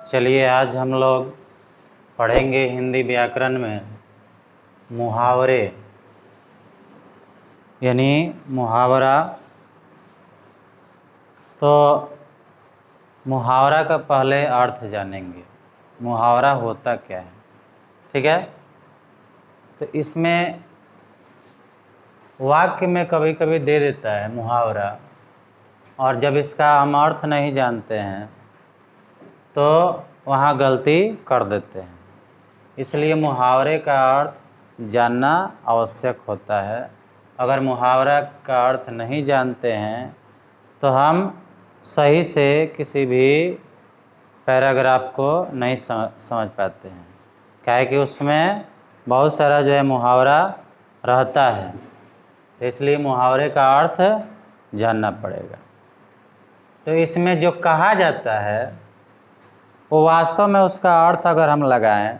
चलिए आज हम लोग पढ़ेंगे हिंदी व्याकरण में मुहावरे यानी मुहावरा। तो मुहावरा का पहले अर्थ जानेंगे, मुहावरा होता क्या है। ठीक है, तो इसमें वाक्य में कभी कभी दे देता है मुहावरा, और जब इसका हम अर्थ नहीं जानते हैं तो वहाँ गलती कर देते हैं। इसलिए मुहावरे का अर्थ जानना आवश्यक होता है। अगर मुहावरा का अर्थ नहीं जानते हैं तो हम सही से किसी भी पैराग्राफ को नहीं समझ पाते हैं, क्या है कि उसमें बहुत सारा जो है मुहावरा रहता है। तो इसलिए मुहावरे का अर्थ जानना पड़ेगा। तो इसमें जो कहा जाता है वो वास्तव में उसका अर्थ अगर हम लगाएं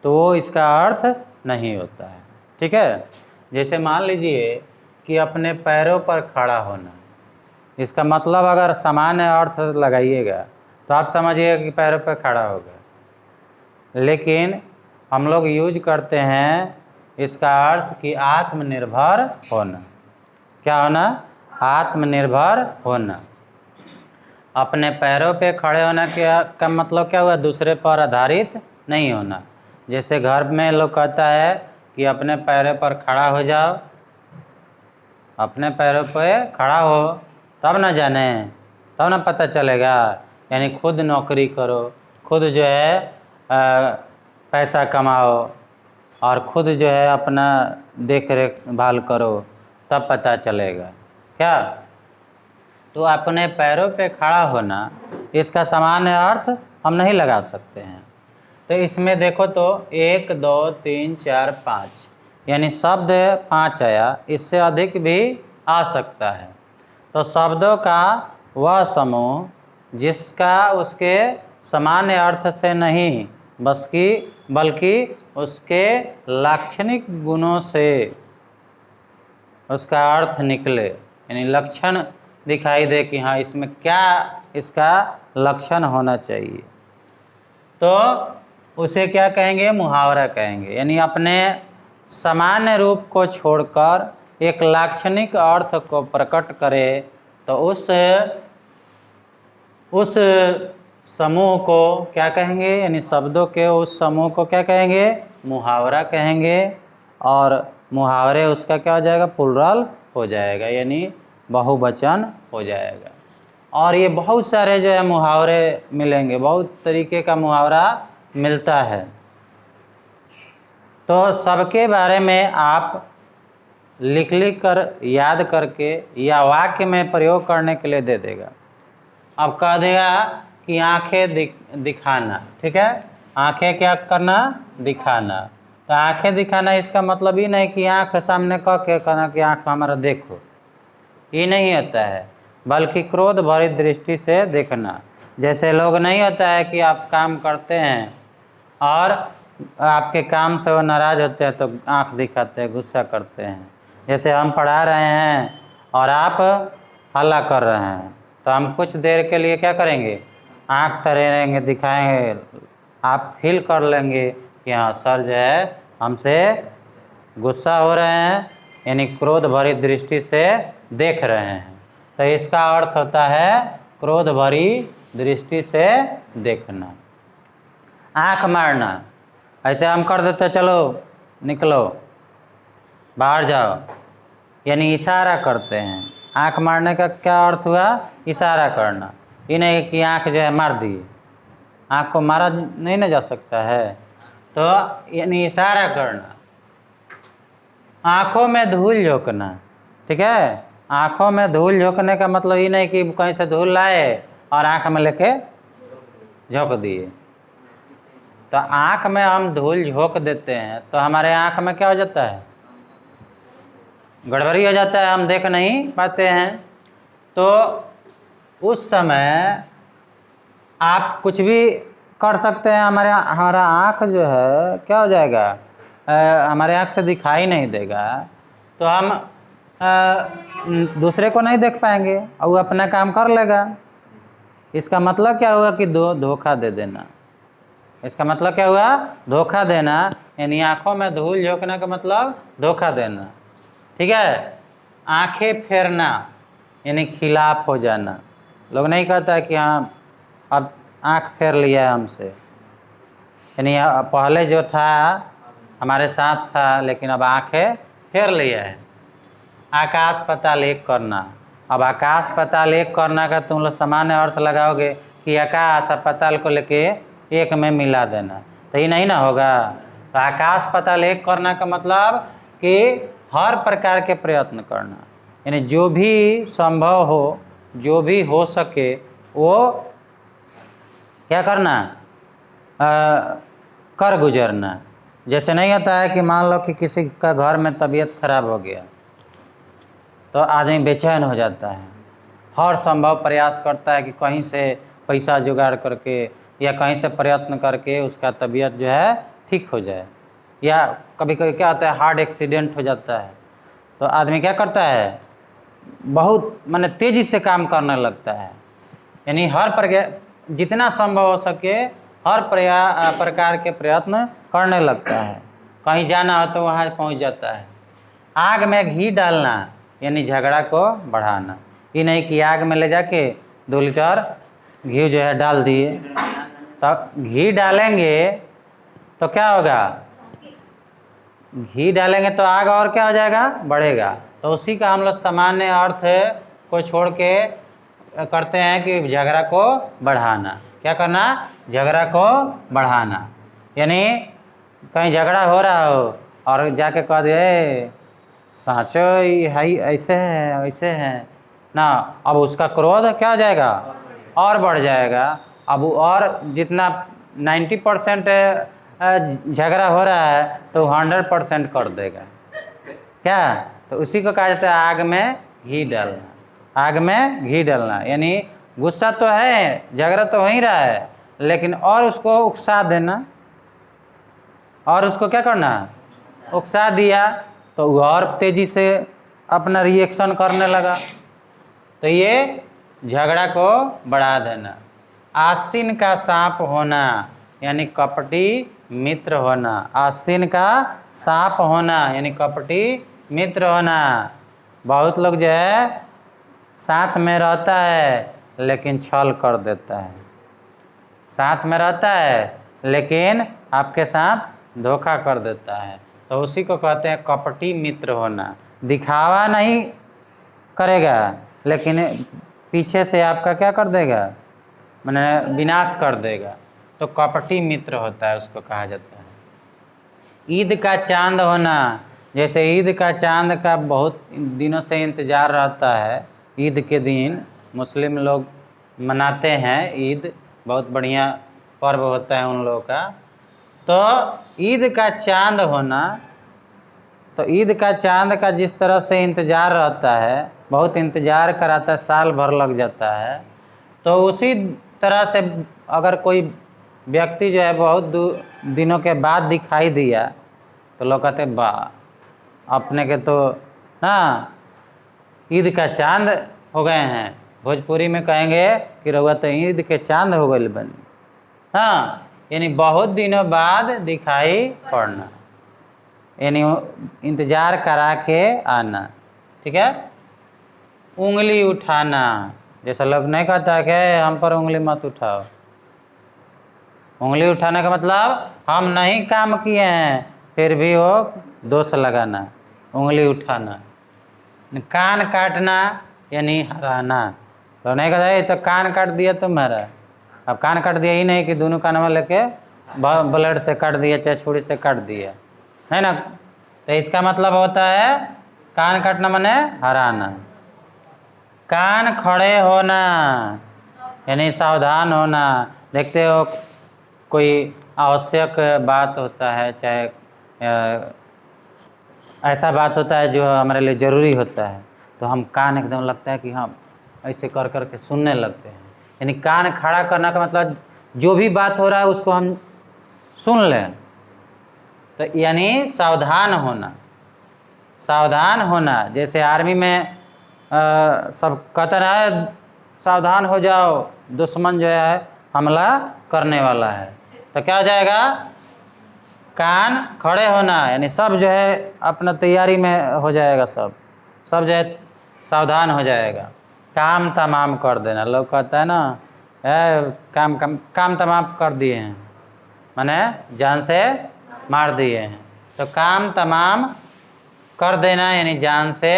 तो वो इसका अर्थ नहीं होता है। ठीक है, जैसे मान लीजिए कि अपने पैरों पर खड़ा होना, इसका मतलब अगर सामान्य अर्थ लगाइएगा तो आप समझिएगा कि पैरों पर खड़ा होगा, लेकिन हम लोग यूज करते हैं इसका अर्थ कि आत्मनिर्भर होना। क्या होना? आत्मनिर्भर होना। अपने पैरों पे खड़े होना का मतलब क्या हुआ? दूसरे पर आधारित नहीं होना। जैसे घर में लोग कहता है कि अपने पैरों पर खड़ा हो जाओ, अपने पैरों पे खड़ा हो तब ना जाने, तब ना पता चलेगा। यानी खुद नौकरी करो, खुद जो है पैसा कमाओ और खुद जो है अपना देख रेख भाल करो, तब पता चलेगा। क्या? तो अपने पैरों पे खड़ा होना, इसका सामान्य अर्थ हम नहीं लगा सकते हैं। तो इसमें देखो तो 1 2 3 4 5 यानी शब्द 5 आया, इससे अधिक भी आ सकता है। तो शब्दों का वह समूह जिसका उसके सामान्य अर्थ से नहीं बल्कि उसके लाक्षणिक गुणों से उसका अर्थ निकले, यानी लक्षण दिखाई दे कि हाँ इसमें क्या इसका लक्षण होना चाहिए, तो उसे क्या कहेंगे? मुहावरा कहेंगे। यानी अपने सामान्य रूप को छोड़कर एक लाक्षणिक अर्थ को प्रकट करे तो उस समूह को क्या कहेंगे? यानी शब्दों के उस समूह को क्या कहेंगे? मुहावरा कहेंगे। और मुहावरे उसका क्या हो जाएगा? प्लुरल हो जाएगा, यानी बहुवचन हो जाएगा। और ये बहुत सारे जो है मुहावरे मिलेंगे, बहुत तरीके का मुहावरा मिलता है। तो सबके बारे में आप लिख कर याद करके या वाक्य में प्रयोग करने के लिए दे देगा। अब कह देगा कि आंखें दिखाना। ठीक है, आंखें क्या करना? दिखाना। तो आंखें दिखाना इसका मतलब ही नहीं कि आंख सामने कह के कहना कि आंख हमारा देखो, ये नहीं होता है, बल्कि क्रोध भरी दृष्टि से देखना। जैसे लोग नहीं होता है कि आप काम करते हैं और आपके काम से वो नाराज होते हैं तो आंख दिखाते हैं, गुस्सा करते हैं। जैसे हम पढ़ा रहे हैं और आप हल्ला कर रहे हैं तो हम कुछ देर के लिए क्या करेंगे? आंख तरेंगे, दिखाएंगे, आप फील कर लेंगे कि हाँ सर जो है हमसे गुस्सा हो रहे हैं, यानी क्रोध भरी दृष्टि से देख रहे हैं। तो इसका अर्थ होता है क्रोध भरी दृष्टि से देखना। आंख मारना, ऐसे हम कर देते चलो निकलो बाहर जाओ, यानी इशारा करते हैं। आंख मारने का क्या अर्थ हुआ? इशारा करना। ये नहीं कि आंख जो है मार दिए, आंख को मारा नहीं ना जा सकता है, तो यानी इशारा करना। आंखों में धूल झोंकना। ठीक है, आंखों में धूल झोंकने का मतलब ये नहीं कि कहीं से धूल लाए और आंख में लेके झोंक दिए। तो आंख में हम धूल झोंक देते हैं तो हमारे आंख में क्या हो जाता है? गड़बड़ी हो जाता है, हम देख नहीं पाते हैं। तो उस समय आप कुछ भी कर सकते हैं, हमारा आँख जो है क्या हो जाएगा? हमारे आँख से दिखाई नहीं देगा, तो हम दूसरे को नहीं देख पाएंगे और वो अपना काम कर लेगा। इसका मतलब क्या हुआ कि धोखा दे देना। इसका मतलब क्या हुआ? धोखा देना, यानी आँखों में धूल झोंकना का मतलब धोखा देना। ठीक है। आंखें फेरना यानी खिलाफ हो जाना। लोग नहीं कहता है कि हाँ अब आँख फेर लिया है हमसे, यानी पहले जो था हमारे साथ था लेकिन अब आंखें फेर लिया है। आकाश पाताल एक करना। अब आकाश पाताल एक करना का तुम लोग सामान्य अर्थ लगाओगे कि आकाश और पाताल को लेके एक में मिला देना, तो ये नहीं ना होगा। तो आकाश पाताल एक करना का मतलब कि हर प्रकार के प्रयत्न करना, यानी जो भी संभव हो, जो भी हो सके वो क्या करना, कर गुजरना। जैसे नहीं होता है कि मान लो कि किसी का घर में तबीयत खराब हो गया तो आदमी बेचैन हो जाता है, हर संभव प्रयास करता है कि कहीं से पैसा जुगाड़ करके या कहीं से प्रयत्न करके उसका तबीयत जो है ठीक हो जाए। या कभी कभी क्या होता है, हार्ट एक्सीडेंट हो जाता है तो आदमी क्या करता है, बहुत माने तेज़ी से काम करने लगता है, यानी जितना संभव हो सके हर प्रकार के प्रयत्न करने लगता है। कहीं जाना हो तो वहाँ पहुँच जाता है। आग में घी डालना यानी झगड़ा को बढ़ाना। ये नहीं कि आग में ले जाके 2 लीटर घी जो है डाल दिए, तब घी डालेंगे तो क्या होगा, घी डालेंगे तो आग और क्या हो जाएगा, बढ़ेगा। तो उसी का हम लोग सामान्य अर्थ को छोड़ के करते हैं कि झगड़ा को बढ़ाना। क्या करना, झगड़ा को बढ़ाना। यानी कहीं झगड़ा हो रहा हो और जाके कह दे साचो है ऐसे है वैसे है ना, अब उसका क्रोध क्या हो जाएगा, और बढ़ जाएगा। अब और जितना 90% झगड़ा हो रहा है तो 100% कर देगा। क्या, तो उसी को कहा जाता है आग में घी डालना। आग में घी डालना यानी गुस्सा तो है, झगड़ा तो हो ही रहा है, लेकिन और उसको उकसा देना, और उसको क्या करना, उकसा दिया तो वो और तेज़ी से अपना रिएक्शन करने लगा, तो ये झगड़ा को बढ़ा देना। आस्तीन का सांप होना यानी कपटी मित्र होना। आस्तीन का सांप होना यानी कपटी मित्र होना। बहुत लोग जो है साथ में रहता है लेकिन छल कर देता है, साथ में रहता है लेकिन आपके साथ धोखा कर देता है, तो उसी को कहते हैं कपटी मित्र होना। दिखावा नहीं करेगा लेकिन पीछे से आपका क्या कर देगा, माने विनाश कर देगा, तो कपटी मित्र होता है, उसको कहा जाता है। ईद का चांद होना, जैसे ईद का चांद का बहुत दिनों से इंतज़ार रहता है। ईद के दिन मुस्लिम लोग मनाते हैं, ईद बहुत बढ़िया पर्व होता है उन लोगों का। तो ईद का चांद होना, तो ईद का चांद का जिस तरह से इंतज़ार रहता है, बहुत इंतज़ार कराता है, साल भर लग जाता है, तो उसी तरह से अगर कोई व्यक्ति जो है बहुत दिनों के बाद दिखाई दिया तो लोग कहते वाह अपने के तो ना ईद का चांद हो गए हैं। भोजपुरी में कहेंगे कि रउआ तो ईद के चांद हो गए बनी। हाँ, यानी बहुत दिनों बाद दिखाई पड़ना, यानी इंतज़ार करा के आना। ठीक है। उंगली उठाना, जैसा लोग नहीं कहता है कि हम पर उंगली मत उठाओ। उंगली उठाने का मतलब हम नहीं काम किए हैं फिर भी वो दोष लगाना, उंगली उठाना। कान काटना यानी हराना, तो नहीं कहता है तो कान काट दिया तुम्हारा। अब कान काट दिया ही नहीं कि दोनों कान में लेके ब्लेड से काट दिया चाहे छुरी से काट दिया, है ना। तो इसका मतलब होता है कान काटना माने हराना। कान खड़े होना यानी सावधान होना। देखते हो कोई आवश्यक बात होता है, चाहे ऐसा बात होता है जो हमारे लिए ज़रूरी होता है, तो हम कान एकदम लगता है कि हम ऐसे कर कर के सुनने लगते हैं। यानी कान खड़ा करना का मतलब जो भी बात हो रहा है उसको हम सुन लें, तो यानी सावधान होना। सावधान होना, जैसे आर्मी में सब कहता है सावधान हो जाओ, दुश्मन जो है हमला करने वाला है। तो क्या हो जाएगा, कान खड़े होना, यानी सब जो है अपना तैयारी में हो जाएगा, सब जो है सावधान हो जाएगा। काम तमाम कर देना, लोग कहता है ना काम तमाम कर दिए हैं, माने जान से मार दिए हैं। तो काम तमाम कर देना यानी जान से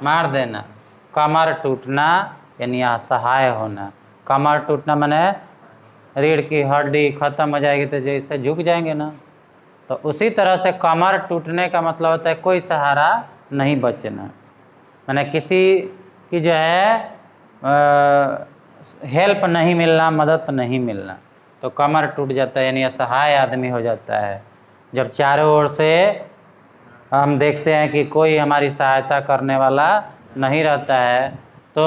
मार देना। कमर टूटना यानी असहाय होना। कमर टूटना माने रीढ़ की हड्डी खत्म हो जाएगी तो जैसे झुक जाएंगे ना, तो उसी तरह से कमर टूटने का मतलब होता है कोई सहारा नहीं बचना, माने किसी की जो है हेल्प नहीं मिलना, मदद नहीं मिलना, तो कमर टूट जाता है यानी असहाय आदमी हो जाता है। जब चारों ओर से हम देखते हैं कि कोई हमारी सहायता करने वाला नहीं रहता है, तो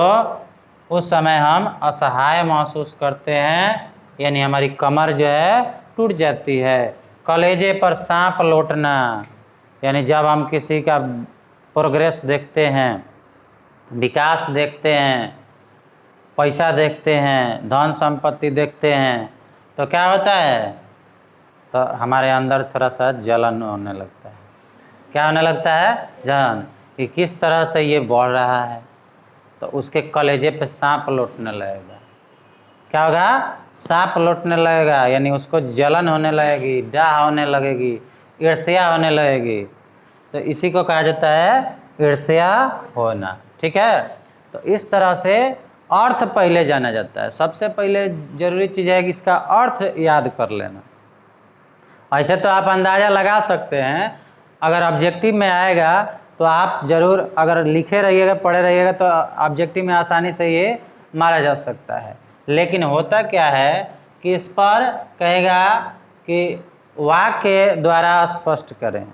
उस समय हम असहाय महसूस करते हैं, यानी हमारी कमर जो है टूट जाती है। कलेजे पर सांप लौटना, यानी जब हम किसी का प्रोग्रेस देखते हैं, विकास देखते हैं, पैसा देखते हैं, धन संपत्ति देखते हैं, तो क्या होता है, तो हमारे अंदर थोड़ा सा जलन होने लगता है। क्या होने लगता है, जलन, कि किस तरह से ये बढ़ रहा है, तो उसके कलेजे पे सांप लौटने लगेगा। क्या होगा, सांप लौटने लगेगा, यानी उसको जलन होने लगेगी, डाह होने लगेगी, ईर्ष्या होने लगेगी। तो इसी को कहा जाता है ईर्ष्या होना। ठीक है, तो इस तरह से अर्थ पहले जाना जाता है। सबसे पहले जरूरी चीज़ है कि इसका अर्थ याद कर लेना। ऐसे तो आप अंदाज़ा लगा सकते हैं, अगर ऑब्जेक्टिव में आएगा तो आप ज़रूर, अगर लिखे रहिएगा, पढ़े रहिएगा, तो ऑब्जेक्टिव में आसानी से ये मारा जा सकता है। लेकिन होता क्या है कि इस पर कहेगा कि वाक्य द्वारा स्पष्ट करें।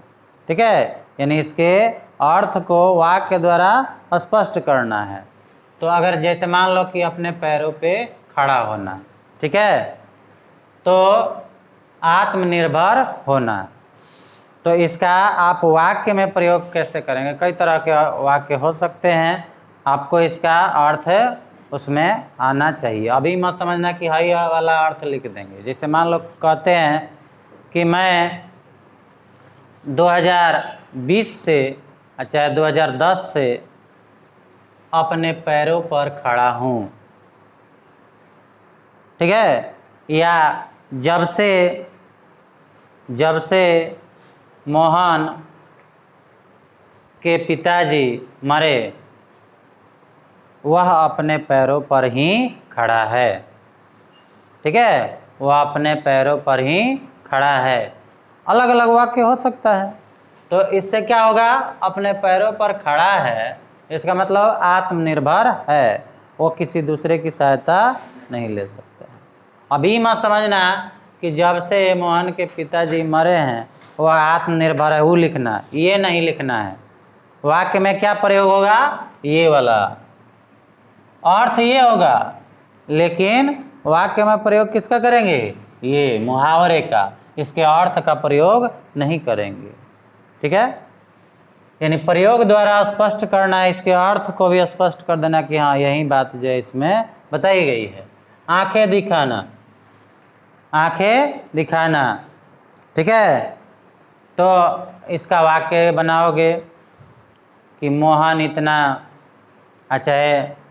ठीक है, यानी इसके अर्थ को वाक्य द्वारा स्पष्ट करना है। तो अगर जैसे मान लो कि अपने पैरों पे खड़ा होना, ठीक है, तो आत्मनिर्भर होना, तो इसका आप वाक्य में प्रयोग कैसे करेंगे। कई तरह के वाक्य हो सकते हैं, आपको इसका अर्थ उसमें आना चाहिए। अभी मत समझना कि हाई वाला अर्थ लिख देंगे। जैसे मान लो कहते हैं कि मैं 2020 से, अच्छा 2010 से अपने पैरों पर खड़ा हूँ। ठीक है, या जब से मोहन के पिताजी मरे, वह अपने पैरों पर ही खड़ा है। ठीक है, वह अपने पैरों पर ही खड़ा है। अलग अलग वाक्य हो सकता है। तो इससे क्या होगा, अपने पैरों पर खड़ा है, इसका मतलब आत्मनिर्भर है, वो किसी दूसरे की सहायता नहीं ले सकता है। अभी मत समझना कि जब से मोहन के पिताजी मरे हैं वह आत्मनिर्भर है, वो लिखना, ये नहीं लिखना है। वाक्य में क्या प्रयोग होगा, ये वाला अर्थ ये होगा, लेकिन वाक्य में प्रयोग किसका करेंगे, ये मुहावरे का, इसके अर्थ का प्रयोग नहीं करेंगे। ठीक है, यानी प्रयोग द्वारा स्पष्ट करना है, इसके अर्थ को भी स्पष्ट कर देना कि हाँ यही बात जो है इसमें बताई गई है। आंखें दिखाना, आंखें दिखाना, ठीक है, तो इसका वाक्य बनाओगे कि मोहन इतना, अच्छा है,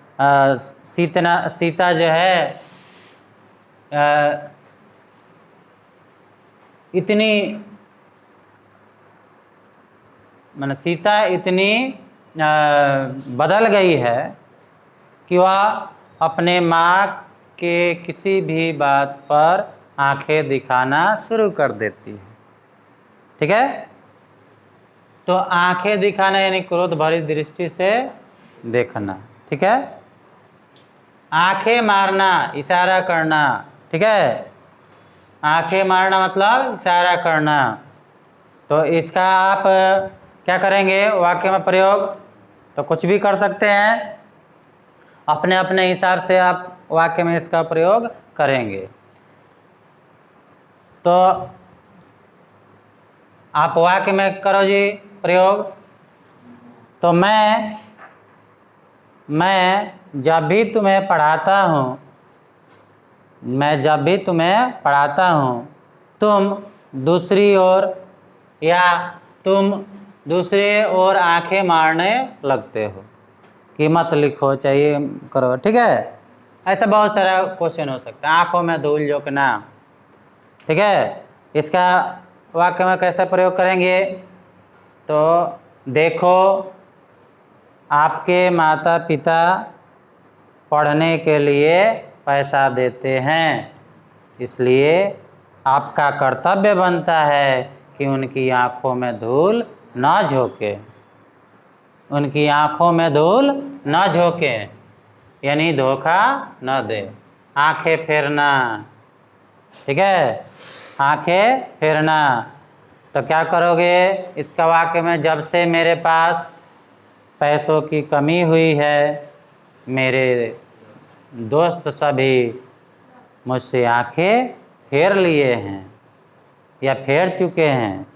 सीता जो है इतनी, माने सीता इतनी बदल गई है कि वह अपने माँ के किसी भी बात पर आंखें दिखाना शुरू कर देती है। ठीक है, तो आंखें दिखाना यानी क्रोध भरी दृष्टि से देखना। ठीक है, आंखें मारना, इशारा करना। ठीक है, आंखें मारना मतलब इशारा करना। तो इसका आप क्या करेंगे वाक्य में प्रयोग, तो कुछ भी कर सकते हैं, अपने अपने हिसाब से आप वाक्य में इसका प्रयोग करेंगे। तो आप वाक्य में करो जी प्रयोग। तो मैं मैं जब भी तुम्हें पढ़ाता हूँ, मैं जब भी तुम्हें पढ़ाता हूँ, तुम दूसरी ओर या तुम दूसरे ओर आंखें मारने लगते हो। कि मत लिखो, चाहिए करो, ठीक है। ऐसा बहुत सारा क्वेश्चन हो सकता है। आंखों में धूल झोंकना, ठीक है। इसका वाक्य में कैसे प्रयोग करेंगे? तो देखो, आपके माता पिता पढ़ने के लिए पैसा देते हैं, इसलिए आपका कर्तव्य बनता है कि उनकी आंखों में धूल न झोंके, उनकी आंखों में धूल न झोंके, यानी धोखा न दे। आंखें फेरना, ठीक है, आंखें फेरना। तो क्या करोगे इसका वाक्य में? जब से मेरे पास पैसों की कमी हुई है, मेरे दोस्त सभी मुझसे आंखें फेर लिए हैं या फेर चुके हैं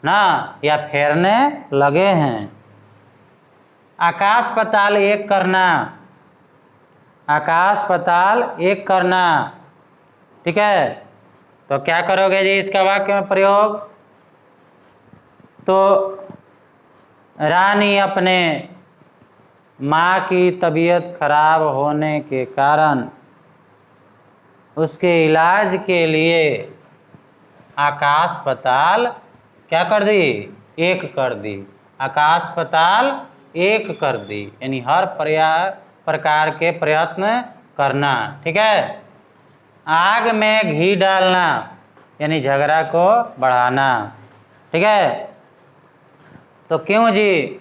ना, या फेरने लगे हैं। आकाश पाताल एक करना, आकाश पाताल एक करना, ठीक है। तो क्या करोगे जी इसका वाक्य में प्रयोग? तो रानी अपने माँ की तबीयत खराब होने के कारण उसके इलाज के लिए आकाश पाताल क्या कर दी? एक कर दी। आकाश पाताल एक कर दी, यानी हर प्रकार के प्रयत्न करना, ठीक है। आग में घी डालना, यानी झगड़ा को बढ़ाना, ठीक है। तो क्यों जी,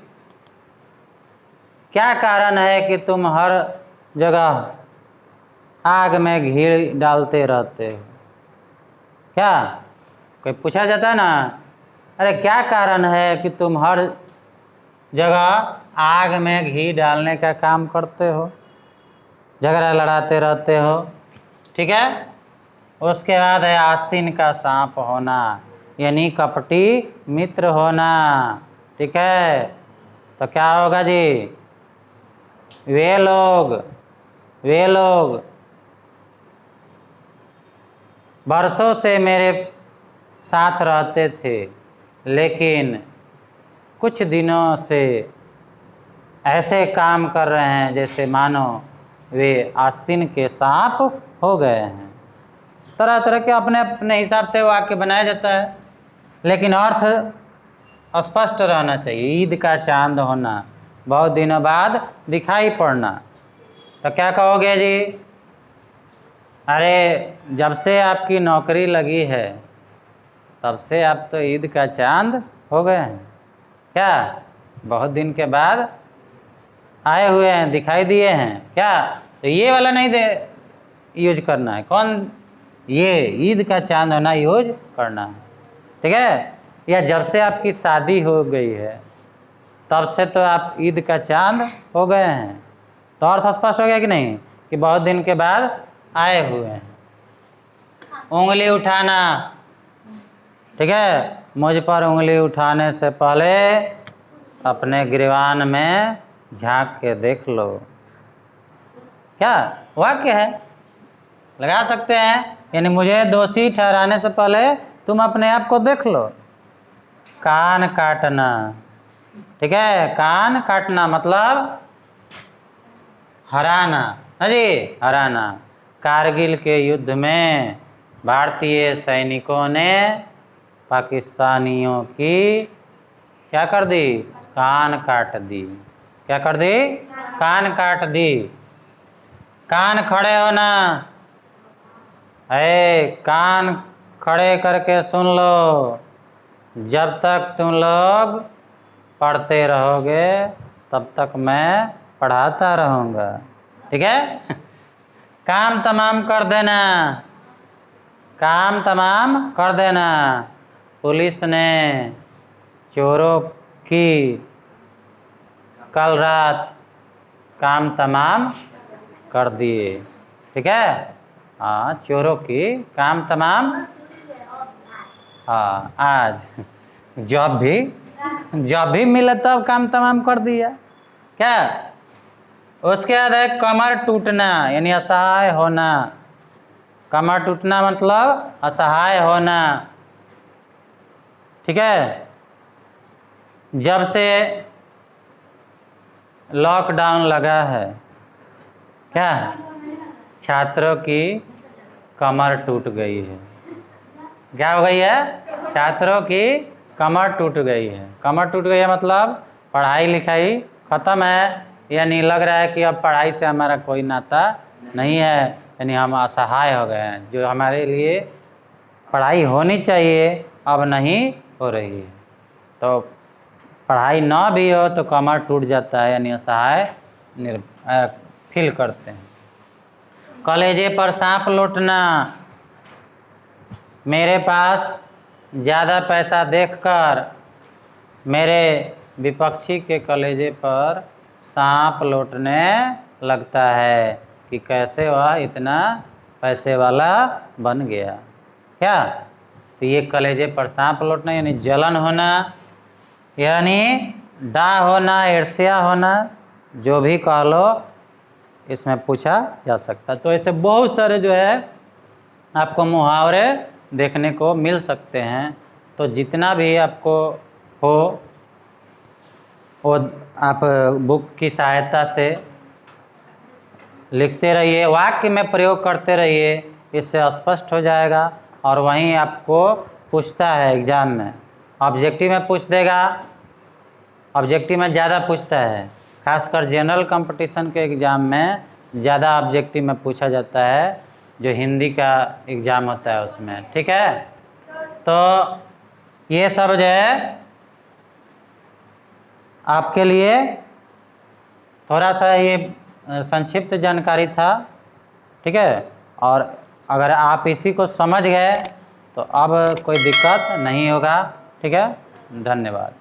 क्या कारण है कि तुम हर जगह आग में घी डालते रहते हो? क्या कोई पूछा जाता है ना, अरे क्या कारण है कि तुम हर जगह आग में घी डालने का काम करते हो, झगड़ा लड़ाते रहते हो, ठीक है। उसके बाद है आस्तीन का सांप होना, यानी कपटी मित्र होना, ठीक है। तो क्या होगा जी? वे लोग बरसों से मेरे साथ रहते थे, लेकिन कुछ दिनों से ऐसे काम कर रहे हैं जैसे मानो वे आस्तीन के सांप हो गए हैं। तरह तरह के अपने अपने हिसाब से वाक्य बनाया जाता है, लेकिन अर्थ स्पष्ट रहना चाहिए। ईद का चांद होना, बहुत दिनों बाद दिखाई पड़ना। तो क्या कहोगे जी? अरे जब से आपकी नौकरी लगी है तब से आप तो ईद का चांद हो गए हैं। क्या बहुत दिन के बाद आए हुए हैं, दिखाई दिए हैं क्या? तो ये वाला नहीं दे यूज करना है। कौन? ये ईद का चांद होना यूज करना है, ठीक है। या जब से आपकी शादी हो गई है तब से तो आप ईद का चांद हो गए हैं। तो अर्थ स्पष्ट हो गया कि नहीं, कि बहुत दिन के बाद आए हुए हैं। उंगली उठाना, ठीक है। मुझ पर उंगली उठाने से पहले अपने गिरवान में झांक के देख लो। क्या वाक्य है, लगा सकते हैं, यानी मुझे दोषी ठहराने से पहले तुम अपने आप को देख लो। कान काटना, ठीक है। कान काटना मतलब हराना, हाँ जी, हराना। कारगिल के युद्ध में भारतीय सैनिकों ने पाकिस्तानियों की क्या कर दी? कान काट दी। क्या कर दी? कान काट दी। कान खड़े होना, कान खड़े करके सुन लो। जब तक तुम लोग पढ़ते रहोगे तब तक मैं पढ़ाता रहूँगा, ठीक है। काम तमाम कर देना, काम तमाम कर देना। पुलिस ने चोरों की कल रात काम तमाम कर दिए, ठीक है। हाँ, चोरों की काम तमाम, हाँ, आज जब भी मिला तब काम तमाम कर दिया। क्या उसके बाद है कमर टूटना यानी असहाय होना। कमर टूटना मतलब असहाय होना। ठीक है, जब से लॉकडाउन लगा है क्या छात्रों की कमर टूट गई है। क्या हो गई है? छात्रों की कमर टूट गई है। कमर टूट गई है मतलब पढ़ाई लिखाई ख़त्म है, यानी लग रहा है कि अब पढ़ाई से हमारा कोई नाता नहीं है, यानी हम असहाय हो गए हैं। जो हमारे लिए पढ़ाई होनी चाहिए अब नहीं हो रही है, तो पढ़ाई ना भी हो तो कमर टूट जाता है, यानी असहाय फील करते हैं। कलेजे पर सांप लौटना, मेरे पास ज़्यादा पैसा देखकर मेरे विपक्षी के कलेजे पर सांप लौटने लगता है कि कैसे वह इतना पैसे वाला बन गया। क्या? तो ये कलेजे पर सांप लौटना यानी जलन होना, यानी डा होना, ईर्ष्या होना, जो भी कह लो इसमें पूछा जा सकता है। तो ऐसे बहुत सारे जो है आपको मुहावरे देखने को मिल सकते हैं। तो जितना भी आपको हो वो आप बुक की सहायता से लिखते रहिए, वाक्य में प्रयोग करते रहिए, इससे स्पष्ट हो जाएगा। और वहीं आपको पूछता है एग्ज़ाम में, ऑब्जेक्टिव में पूछ देगा, ऑब्जेक्टिव में ज़्यादा पूछता है, खासकर जनरल कंपटीशन के एग्ज़ाम में ज़्यादा ऑब्जेक्टिव में पूछा जाता है, जो हिंदी का एग्ज़ाम होता है उसमें। ठीक है, तो ये सब जो है आपके लिए थोड़ा सा ये संक्षिप्त जानकारी था। ठीक है, और अगर आप इसी को समझ गए तो अब कोई दिक्कत नहीं होगा। ठीक है, धन्यवाद।